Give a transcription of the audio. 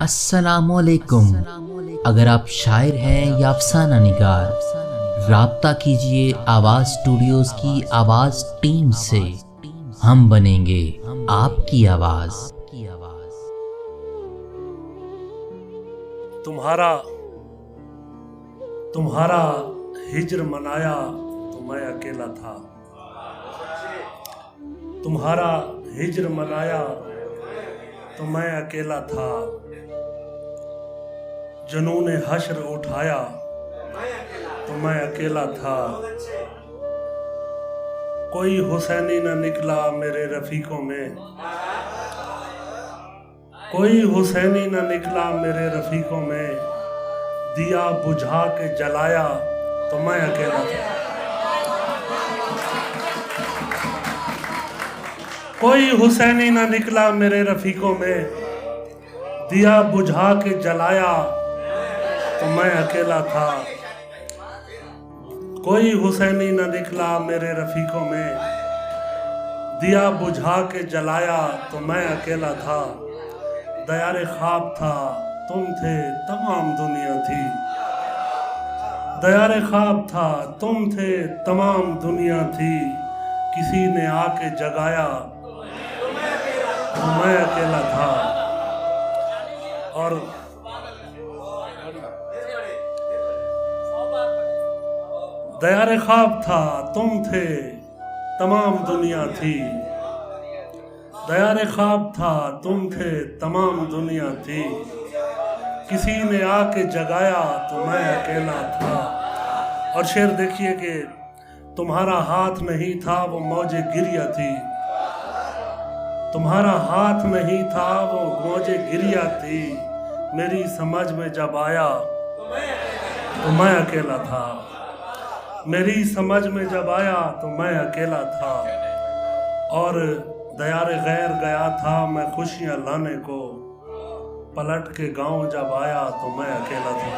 अस्सलामुअलैकुम। अगर आप शायर हैं या अफसाना निगार, राब्ता कीजिए आवाज़ स्टूडियोज़ की आवाज़ टीम से। हम बनेंगे आपकी आवाज़। तुम्हारा तुम्हारा हिज्र मनाया तो मैं अकेला था। तुम्हारा हिज्र मनाया तो मैं अकेला था। जुनून हश्र उठाया तो मैं अकेला था। कोई हुसैनी न निकला मेरे रफीकों में, कोई हुसैनी न निकला मेरे रफीकों में। दिया बुझा के जलाया तो मैं अकेला था। कोई हुसैनी न निकला मेरे रफीकों में, दिया बुझा के जलाया तो मैं अकेला था। कोई हुसैनी न निकला मेरे रफीकों में, दिया बुझा के जलाया तो मैं अकेला था। दयारे ख्वाब था तुम थे तमाम दुनिया थी। दयारे ख्वाब था तुम थे तमाम दुनिया थी। किसी ने आके जगाया तो मैं अकेला था। और दयारे ख्वाब था तुम थे तमाम दुनिया थी। दयारे ख्वाब था तुम थे तमाम दुनिया थी। किसी ने आके जगाया तो मैं अकेला था। और शेर देखिए कि तुम्हारा हाथ नहीं था वो मौजे गिरिया थी। तुम्हारा हाथ नहीं था वो मौजे गिरिया थी। मेरी समझ में जब आया तो मैं अकेला था। मेरी समझ में जब आया तो मैं अकेला था। और दयारे गैर गया था मैं खुशियाँ लाने को। पलट के गांव जब आया तो मैं अकेला था।